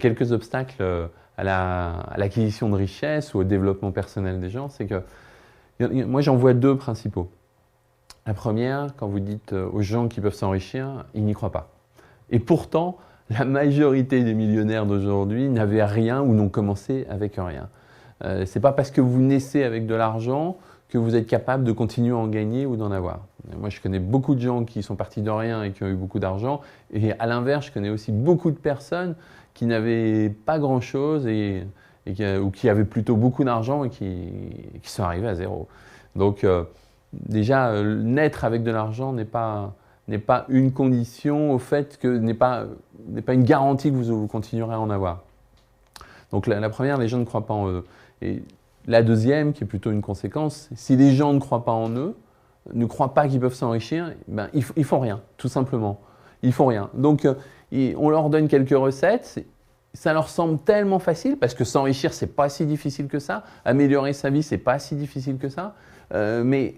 quelques obstacles à l'acquisition de richesse ou au développement personnel des gens, c'est que moi j'en vois deux principaux. La première, quand vous dites aux gens qui peuvent s'enrichir, ils n'y croient pas. Et pourtant, la majorité des millionnaires d'aujourd'hui n'avaient rien ou n'ont commencé avec rien. C'est pas parce que vous naissez avec de l'argent que vous êtes capable de continuer à en gagner ou d'en avoir. Moi, je connais beaucoup de gens qui sont partis de rien et qui ont eu beaucoup d'argent. Et à l'inverse, je connais aussi beaucoup de personnes qui n'avaient pas grand-chose ou qui avaient plutôt beaucoup d'argent et qui sont arrivés à zéro. Donc, déjà, naître avec de l'argent n'est pas une condition au fait que n'est pas une garantie que vous continuerez à en avoir. Donc la première, les gens ne croient pas en eux. Et la deuxième, qui est plutôt une conséquence, si les gens ne croient pas en eux, ne croient pas qu'ils peuvent s'enrichir, ben, ils font rien, tout simplement. Ils font rien. Donc on leur donne quelques recettes, ça leur semble tellement facile, parce que s'enrichir, c'est pas si difficile que ça, améliorer sa vie, c'est pas si difficile que ça, mais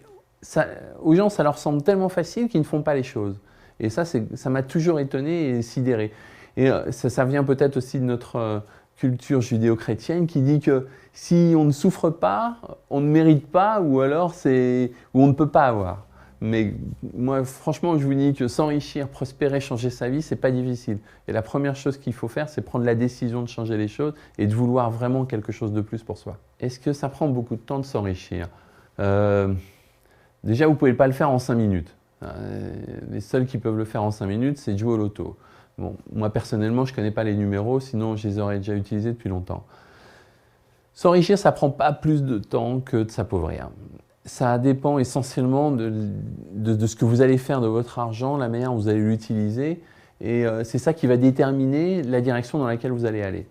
aux gens, ça leur semble tellement facile qu'ils ne font pas les choses. Et ça m'a toujours étonné et sidéré. Et ça vient peut-être aussi de notre culture judéo-chrétienne qui dit que si on ne souffre pas, on ne mérite pas, ou alors on ne peut pas avoir. Mais moi, franchement, je vous dis que s'enrichir, prospérer, changer sa vie, c'est pas difficile. Et la première chose qu'il faut faire, c'est prendre la décision de changer les choses et de vouloir vraiment quelque chose de plus pour soi. Est-ce que ça prend beaucoup de temps de s'enrichir ? Déjà, vous ne pouvez pas le faire en 5 minutes. Les seuls qui peuvent le faire en 5 minutes, c'est de jouer au loto. Bon, moi, personnellement, je ne connais pas les numéros, sinon je les aurais déjà utilisés depuis longtemps. S'enrichir, ça ne prend pas plus de temps que de s'appauvrir. Ça dépend essentiellement de ce que vous allez faire de votre argent, la manière dont vous allez l'utiliser. Et c'est ça qui va déterminer la direction dans laquelle vous allez aller.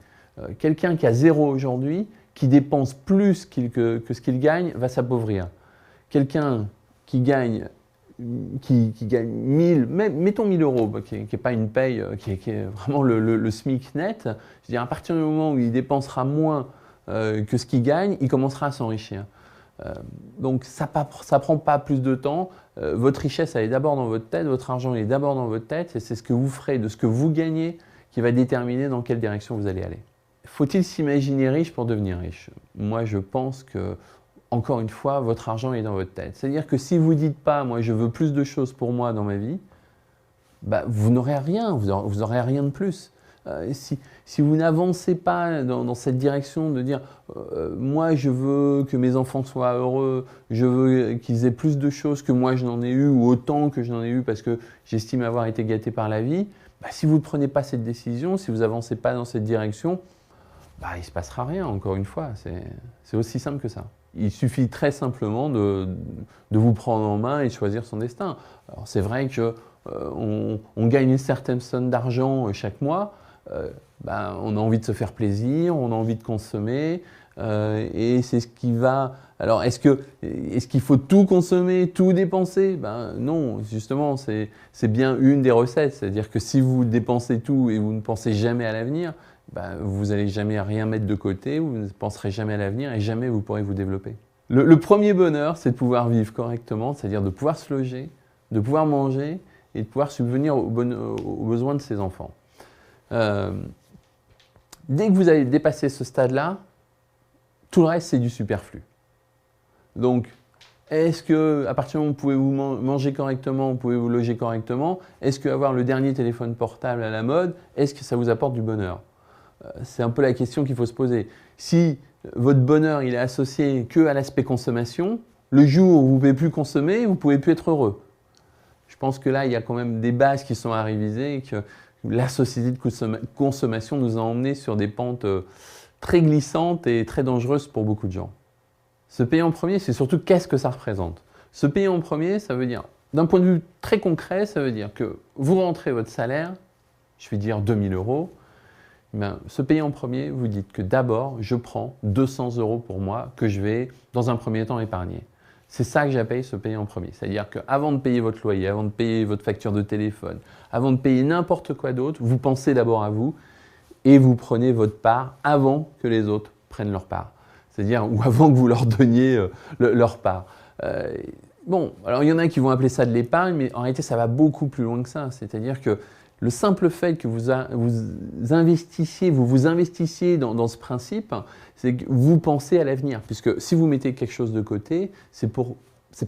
Quelqu'un qui a 0 aujourd'hui, qui dépense plus que ce qu'il gagne, va s'appauvrir. Quelqu'un qui gagne 1000, mettons 1000 euros, qui n'est pas une paye, qui est vraiment le SMIC net, je veux dire, à partir du moment où il dépensera moins que ce qu'il gagne, il commencera à s'enrichir. Donc ça ne prend pas plus de temps. Votre richesse, elle est d'abord dans votre tête, votre argent est d'abord dans votre tête, et c'est ce que vous ferez de ce que vous gagnez qui va déterminer dans quelle direction vous allez aller. Faut-il s'imaginer riche pour devenir riche ? Moi, je pense que, encore une fois, votre argent est dans votre tête. C'est-à-dire que si vous ne dites pas « moi, je veux plus de choses pour moi dans ma vie », bah, vous n'aurez rien, vous aurez rien de plus. Si vous n'avancez pas dans cette direction de dire moi, je veux que mes enfants soient heureux, je veux qu'ils aient plus de choses que moi je n'en ai eu ou autant que je n'en ai eu parce que j'estime avoir été gâté par la vie, bah, si vous ne prenez pas cette décision, si vous n'avancez pas dans cette direction, bah, il ne se passera rien, encore une fois. C'est aussi simple que ça. Il suffit très simplement de vous prendre en main et de choisir son destin. Alors c'est vrai qu'on gagne une certaine somme d'argent chaque mois, ben, on a envie de se faire plaisir, on a envie de consommer, et c'est ce qui va... Alors est-ce qu'il faut tout consommer, tout dépenser ? Ben non, justement, c'est bien une des recettes. C'est-à-dire que si vous dépensez tout et vous ne pensez jamais à l'avenir, ben, vous n'allez jamais rien mettre de côté, vous ne penserez jamais à l'avenir et jamais vous pourrez vous développer. Le premier bonheur, c'est de pouvoir vivre correctement, c'est-à-dire de pouvoir se loger, de pouvoir manger et de pouvoir subvenir aux besoins de ses enfants. Dès que vous allez dépasser ce stade-là, tout le reste, c'est du superflu. Donc, est-ce qu'à partir du moment où vous pouvez vous manger correctement, vous pouvez vous loger correctement, est-ce qu'avoir le dernier téléphone portable à la mode, est-ce que ça vous apporte du bonheur ? C'est un peu la question qu'il faut se poser. Si votre bonheur il est associé qu'à l'aspect consommation, le jour où vous ne pouvez plus consommer, vous ne pouvez plus être heureux. Je pense que là, il y a quand même des bases qui sont à réviser et que la société de consommation nous a emmenés sur des pentes très glissantes et très dangereuses pour beaucoup de gens. Se payer en premier, c'est surtout qu'est-ce que ça représente. Se payer en premier, ça veut dire, d'un point de vue très concret, ça veut dire que vous rentrez votre salaire, je vais dire 2000 euros, ben, se payer en premier, vous dites que d'abord, je prends 200 euros pour moi que je vais, dans un premier temps, épargner. C'est ça que j'appelle se payer en premier. C'est-à-dire qu'avant de payer votre loyer, avant de payer votre facture de téléphone, avant de payer n'importe quoi d'autre, vous pensez d'abord à vous et vous prenez votre part avant que les autres prennent leur part. C'est-à-dire, ou avant que vous leur donniez leur part. Bon, alors il y en a qui vont appeler ça de l'épargne, mais en réalité, ça va beaucoup plus loin que ça. C'est-à-dire que le simple fait que vous investissiez dans ce principe, c'est que vous pensez à l'avenir. Puisque si vous mettez quelque chose de côté, c'est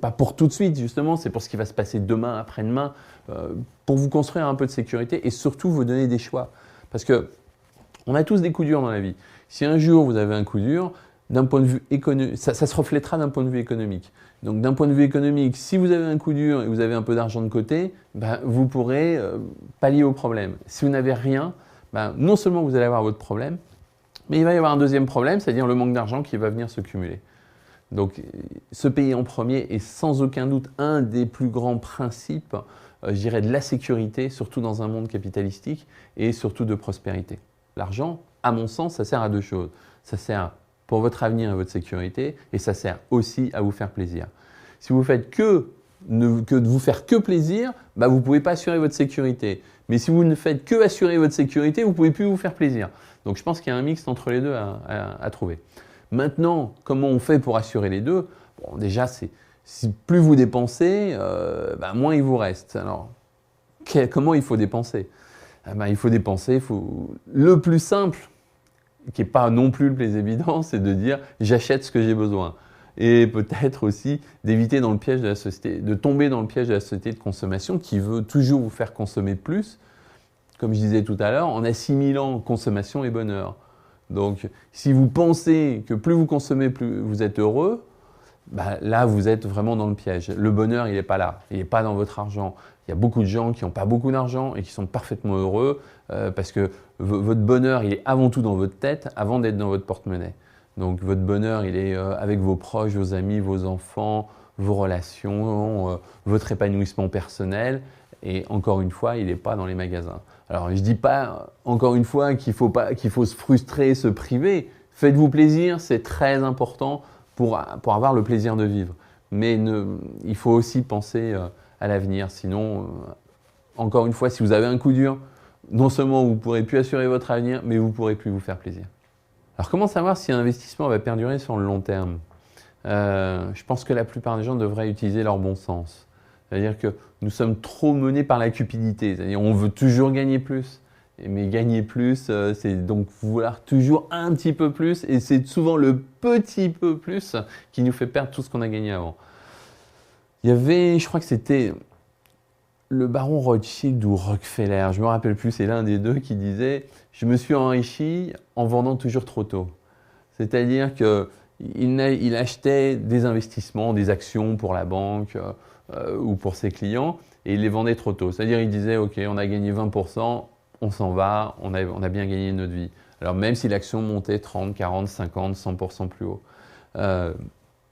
pas pour tout de suite, justement, c'est pour ce qui va se passer demain, après-demain, pour vous construire un peu de sécurité et surtout vous donner des choix. Parce que on a tous des coups durs dans la vie. Si un jour vous avez un coup dur, d'un point de vue économique, ça se reflètera d'un point de vue économique. Donc d'un point de vue économique, si vous avez un coup dur et vous avez un peu d'argent de côté, ben, vous pourrez pallier au problème. Si vous n'avez rien, ben, non seulement vous allez avoir votre problème, mais il va y avoir un deuxième problème, c'est-à-dire le manque d'argent qui va venir se cumuler. Donc se payer en premier est sans aucun doute un des plus grands principes, je dirais, de la sécurité, surtout dans un monde capitalistique et surtout de prospérité. L'argent, à mon sens, ça sert à deux choses. Ça sert pour votre avenir et votre sécurité, et ça sert aussi à vous faire plaisir. Si vous faites que de vous faire que plaisir, bah vous ne pouvez pas assurer votre sécurité. Mais si vous ne faites que assurer votre sécurité, vous ne pouvez plus vous faire plaisir. Donc je pense qu'il y a un mix entre les deux à trouver. Maintenant, comment on fait pour assurer les deux? Bon, déjà, si plus vous dépensez, bah moins il vous reste. Alors, comment il faut dépenser? Il faut dépenser, le plus simple, qui n'est pas non plus le plus évident, c'est de dire j'achète ce que j'ai besoin. Et peut-être aussi d'éviter dans le piège de la société, de tomber dans le piège de la société de consommation qui veut toujours vous faire consommer plus, comme je disais tout à l'heure, en assimilant consommation et bonheur. Donc si vous pensez que plus vous consommez, plus vous êtes heureux, bah, là vous êtes vraiment dans le piège. Le bonheur, il n'est pas là, il n'est pas dans votre argent. Il y a beaucoup de gens qui n'ont pas beaucoup d'argent et qui sont parfaitement heureux parce que votre bonheur, il est avant tout dans votre tête avant d'être dans votre porte-monnaie. Donc votre bonheur, il est avec vos proches, vos amis, vos enfants, vos relations, votre épanouissement personnel. Et encore une fois, il n'est pas dans les magasins. Alors je ne dis pas, encore une fois, qu'il faut se frustrer, se priver. Faites-vous plaisir, c'est très important pour avoir le plaisir de vivre. Mais il faut aussi penser à l'avenir. Sinon, encore une fois, si vous avez un coup dur, non seulement vous ne pourrez plus assurer votre avenir, mais vous ne pourrez plus vous faire plaisir. Alors comment savoir si un investissement va perdurer sur le long terme? Je pense que la plupart des gens devraient utiliser leur bon sens. C'est-à-dire que nous sommes trop menés par la cupidité. C'est-à-dire qu'on veut toujours gagner plus. Mais gagner plus, c'est donc vouloir toujours un petit peu plus. Et c'est souvent le petit peu plus qui nous fait perdre tout ce qu'on a gagné avant. Il y avait, je crois que c'était le baron Rothschild ou Rockefeller, je ne me rappelle plus, c'est l'un des deux qui disait « Je me suis enrichi en vendant toujours trop tôt ». C'est-à-dire qu'il achetait des investissements, des actions pour la banque ou pour ses clients et il les vendait trop tôt. C'est-à-dire qu'il disait « Ok, on a gagné 20%, on s'en va, on a bien gagné notre vie ». Alors même si l'action montait 30, 40, 50, 100% plus haut.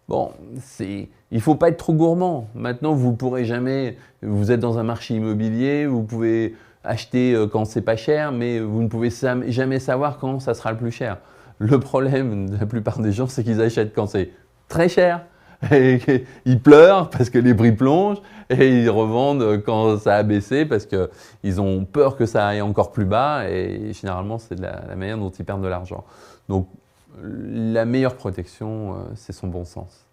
Bon, il ne faut pas être trop gourmand. Maintenant, vous ne pourrez jamais, vous êtes dans un marché immobilier, vous pouvez acheter quand c'est pas cher, mais vous ne pouvez jamais savoir quand ça sera le plus cher. Le problème de la plupart des gens, c'est qu'ils achètent quand c'est très cher. Et ils pleurent parce que les prix plongent et ils revendent quand ça a baissé parce qu'ils ont peur que ça aille encore plus bas et généralement, c'est la manière dont ils perdent de l'argent. Donc, la meilleure protection, c'est son bon sens.